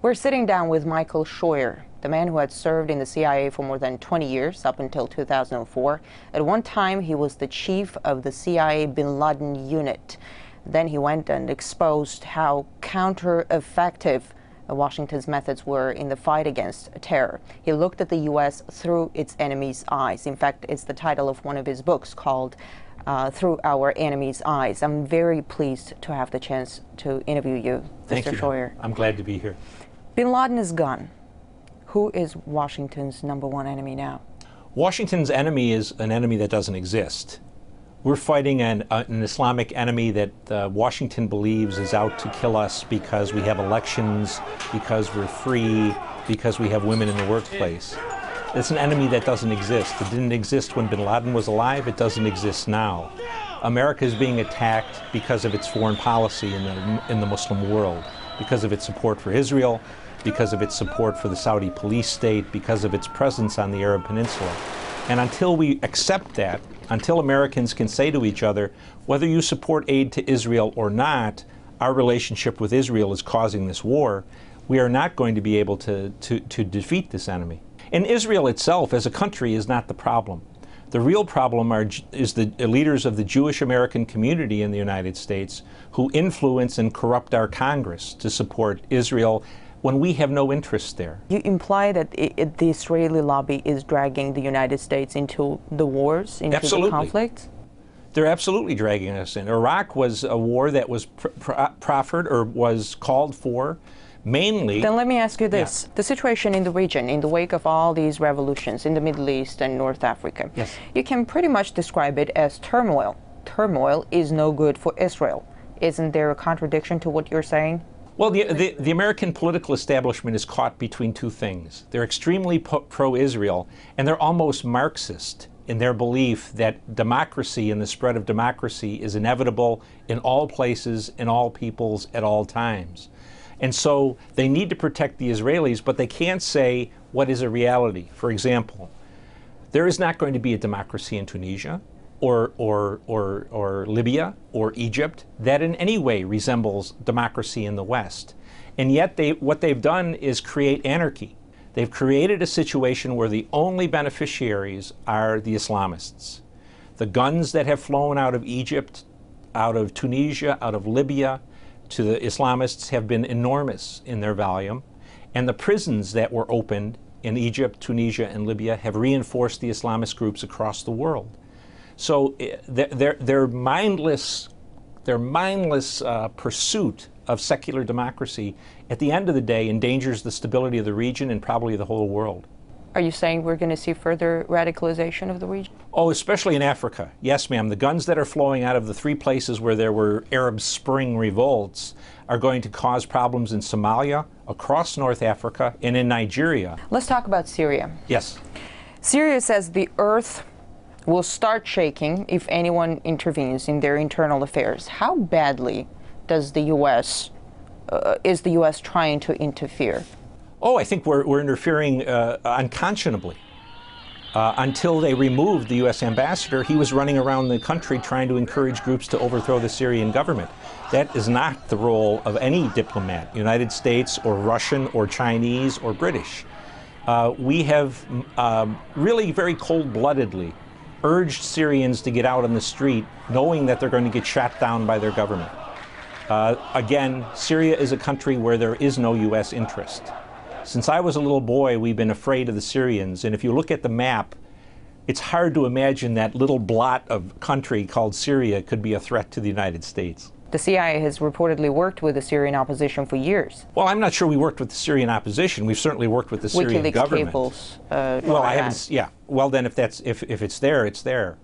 We're sitting down with Michael Scheuer, the man who had served in the CIA for more than 20 years, up until 2004. At one time, he was the chief of the CIA bin Laden unit. Then he went and exposed how counter-effective Washington's methods were in the fight against terror. He looked at the U.S. through its enemy's eyes. In fact, it's the title of one of his books called Through Our Enemy's Eyes. I'm very pleased to have the chance to interview you, Mr. Scheuer. I'm glad to be here. Bin Laden is gone. Who is Washington's #1 enemy now? Washington's enemy is an enemy that doesn't exist. We're fighting an Islamic enemy that Washington believes is out to kill us because we have elections, because we're free, because we have women in the workplace. It's an enemy that doesn't exist. It didn't exist when bin Laden was alive. It doesn't exist now. America is being attacked because of its foreign policy in the Muslim world, because of its support for Israel, because of its support for the Saudi police state, because of its presence on the Arab Peninsula. And until we accept that, until Americans can say to each other, whether you support aid to Israel or not, our relationship with Israel is causing this war, we are not going to be able to defeat this enemy. And Israel itself as a country is not the problem. The real problem is the leaders of the Jewish American community in the United States who influence and corrupt our Congress to support Israel when we have no interest there. You imply that the Israeli lobby is dragging the United States into the wars, into the conflicts? They're absolutely dragging us in. Iraq was a war that was proffered or was called for mainly. Then let me ask you this. Yeah. The situation in the region, in the wake of all these revolutions in the Middle East and North Africa, yes, you can pretty much describe it as turmoil. Turmoil is no good for Israel. Isn't there a contradiction to what you're saying? Well, the American political establishment is caught between two things. They're extremely pro-Israel, and they're almost Marxist in their belief that democracy and the spread of democracy is inevitable in all places, in all peoples, at all times. And so they need to protect the Israelis, but they can't say what is a reality. For example, there is not going to be a democracy in Tunisia, or Libya or Egypt that in any way resembles democracy in the West. And yet what they've done is create anarchy. They've created a situation where the only beneficiaries are the Islamists. The guns that have flown out of Egypt, out of Tunisia, out of Libya to the Islamists have been enormous in their volume. And the prisons that were opened in Egypt, Tunisia, and Libya have reinforced the Islamist groups across the world. So their mindless pursuit of secular democracy, at the end of the day, endangers the stability of the region and probably the whole world. Are you saying we're going to see further radicalization of the region? Oh, especially in Africa. Yes, ma'am. The guns that are flowing out of the three places where there were Arab Spring revolts are going to cause problems in Somalia, across North Africa, and in Nigeria. Let's talk about Syria. Yes. Syria says the earth will start shaking if anyone intervenes in their internal affairs. How badly does the U.S. Is the U.S. trying to interfere? Oh, I think we're interfering unconscionably. Until they removed the U.S. ambassador, he was running around the country trying to encourage groups to overthrow the Syrian government. That is not the role of any diplomat, United States or Russian or Chinese or British. We have really very cold-bloodedly urged Syrians to get out on the street, knowing that they're going to get shot down by their government. Again, Syria is a country where there is no U.S. interest. Since I was a little boy, we've been afraid of the Syrians, and if you look at the map, it's hard to imagine that little blot of country called Syria could be a threat to the United States. The CIA has reportedly worked with the Syrian opposition for years. Well, I'm not sure we worked with the Syrian opposition. We've certainly worked with the Syrian WikiLeaks government. Cables, well, I haven't. Yeah. Well, then, if it's there, it's there.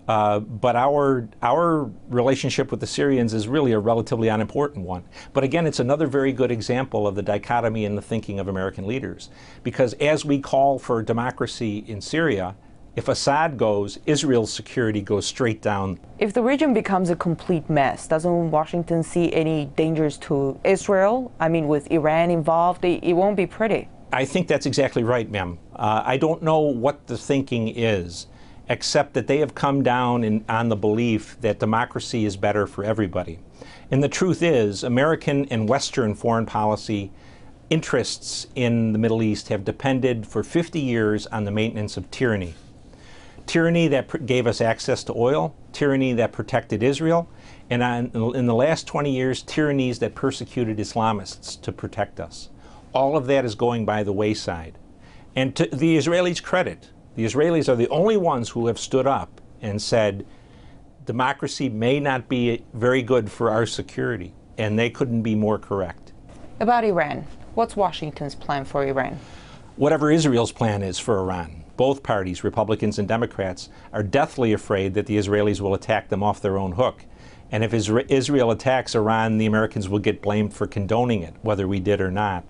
But our relationship with the Syrians is really a relatively unimportant one. But again, it's another very good example of the dichotomy in the thinking of American leaders. Because as we call for democracy in Syria, if Assad goes, Israel's security goes straight down. If the region becomes a complete mess, doesn't Washington see any dangers to Israel? I mean, with Iran involved, it won't be pretty. I think that's exactly right, ma'am. I don't know what the thinking is, except that they have come down on the belief that democracy is better for everybody. And the truth is, American and Western foreign policy interests in the Middle East have depended for 50 years on the maintenance of tyranny. Tyranny that gave us access to oil, tyranny that protected Israel, and in the last 20 years, tyrannies that persecuted Islamists to protect us. All of that is going by the wayside. And to the Israelis' credit, the Israelis are the only ones who have stood up and said, democracy may not be very good for our security, and they couldn't be more correct. About Iran, what's Washington's plan for Iran? Whatever Israel's plan is for Iran. Both parties, Republicans and Democrats, are deathly afraid that the Israelis will attack them off their own hook. And if Israel attacks Iran, the Americans will get blamed for condoning it, whether we did or not.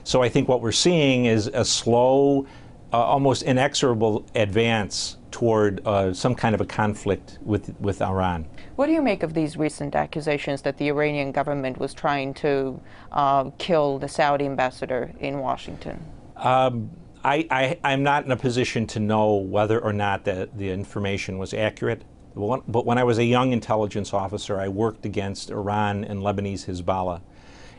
So I think what we're seeing is a slow, almost inexorable advance toward some kind of a conflict with Iran. What do you make of these recent accusations that the Iranian government was trying to kill the Saudi ambassador in Washington? I'm not in a position to know whether or not the information was accurate. But when I was a young intelligence officer, I worked against Iran and Lebanese Hezbollah.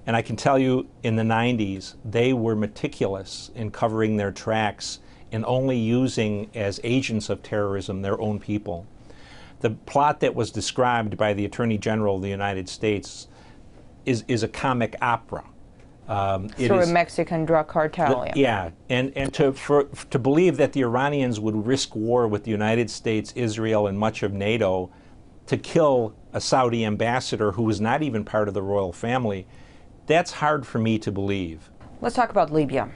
And I can tell you, in the 90s, they were meticulous in covering their tracks and only using as agents of terrorism their own people. The plot that was described by the Attorney General of the United States is a comic opera. Through a Mexican drug cartel. Yeah, and to believe that the Iranians would risk war with the United States, Israel, and much of NATO to kill a Saudi ambassador who was not even part of the royal family, that's hard for me to believe. Let's talk about Libya.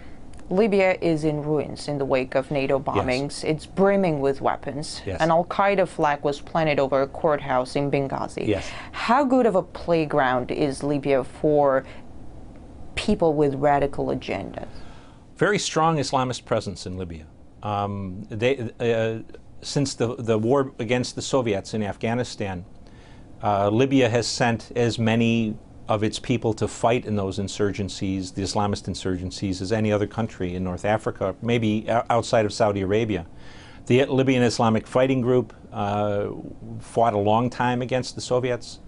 Libya is in ruins in the wake of NATO bombings. Yes. It's brimming with weapons. Yes. An al-Qaeda flag was planted over a courthouse in Benghazi. Yes. How good of a playground is Libya for people with radical agendas? Very strong Islamist presence in Libya. Since the war against the Soviets in Afghanistan, Libya has sent as many of its people to fight in those insurgencies, the Islamist insurgencies, as any other country in North Africa, maybe outside of Saudi Arabia. The Libyan Islamic Fighting Group fought a long time against the Soviets.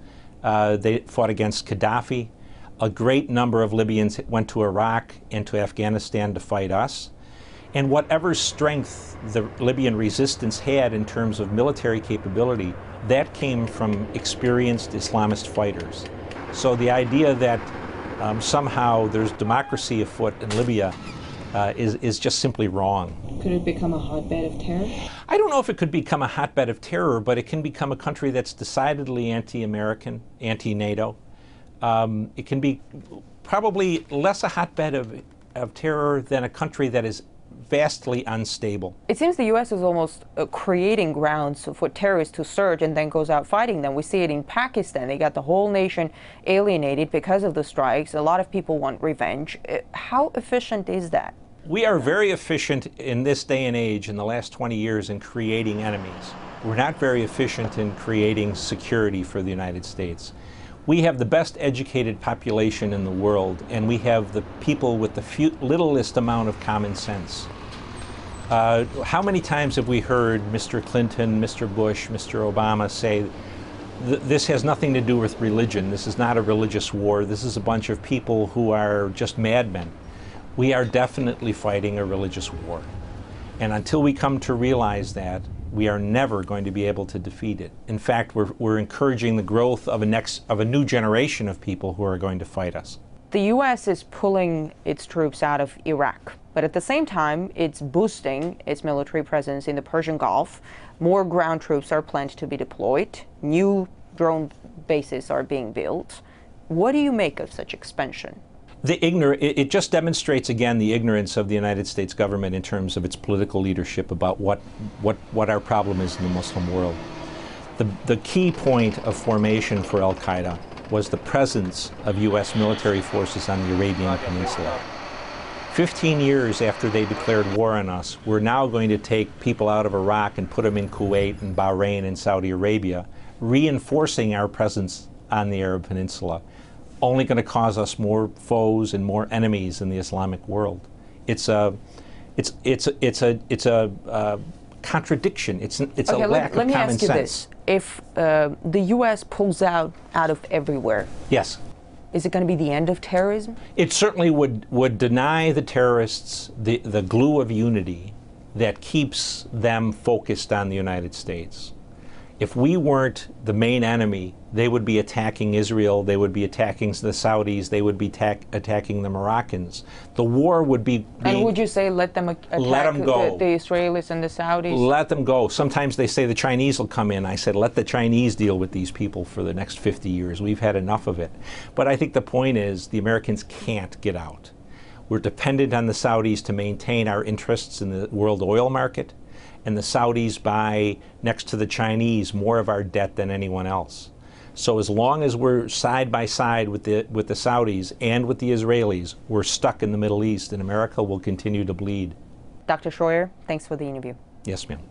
They fought against Gaddafi. A great number of Libyans went to Iraq and to Afghanistan to fight us. And whatever strength the Libyan resistance had in terms of military capability, that came from experienced Islamist fighters. So the idea that somehow there's democracy afoot in Libya is just simply wrong. Could it become a hotbed of terror? I don't know if it could become a hotbed of terror, but it can become a country that's decidedly anti-American, anti-NATO. It can be probably less a hotbed of terror than a country that is vastly unstable. It seems the U.S. is almost creating grounds for terrorists to surge and then goes out fighting them. We see it in Pakistan. They got the whole nation alienated because of the strikes. A lot of people want revenge. How efficient is that? We are very efficient in this day and age, in the last 20 years, in creating enemies. We're not very efficient in creating security for the United States. We have the best educated population in the world, and we have the people with the littlest amount of common sense. How many times have we heard Mr. Clinton, Mr. Bush, Mr. Obama say, this has nothing to do with religion, this is not a religious war, this is a bunch of people who are just madmen. We are definitely fighting a religious war. And until we come to realize that, we are never going to be able to defeat it. In fact, we're encouraging the growth of a new generation of people who are going to fight us. The U.S. is pulling its troops out of Iraq, but at the same time, it's boosting its military presence in the Persian Gulf. More ground troops are planned to be deployed. New drone bases are being built. What do you make of such expansion? It just demonstrates again the ignorance of the United States government in terms of its political leadership about what our problem is in the Muslim world. The key point of formation for al-Qaeda was the presence of U.S. military forces on the Arabian Peninsula. 15 years after they declared war on us, we're now going to take people out of Iraq and put them in Kuwait and Bahrain and Saudi Arabia, reinforcing our presence on the Arab Peninsula. Only going to cause us more foes and more enemies in the Islamic world. It's a contradiction. It's a lack of common sense. Let me ask you this: if the U.S. pulls out of everywhere, yes, Is it going to be the end of terrorism? It certainly would deny the terrorists the glue of unity that keeps them focused on the United States. If we weren't the main enemy, they would be attacking Israel, they would be attacking the Saudis, they would be attacking the Moroccans. The war would be being... And would you say let them attack the Israelis and the Saudis? Let them go. Sometimes they say the Chinese will come in. I said, let the Chinese deal with these people for the next 50 years. We've had enough of it. But I think the point is the Americans can't get out. We're dependent on the Saudis to maintain our interests in the world oil market, and the Saudis buy, next to the Chinese, more of our debt than anyone else. So as long as we're side by side with the Saudis and with the Israelis, we're stuck in the Middle East, and America will continue to bleed. Dr. Scheuer, thanks for the interview. Yes, ma'am.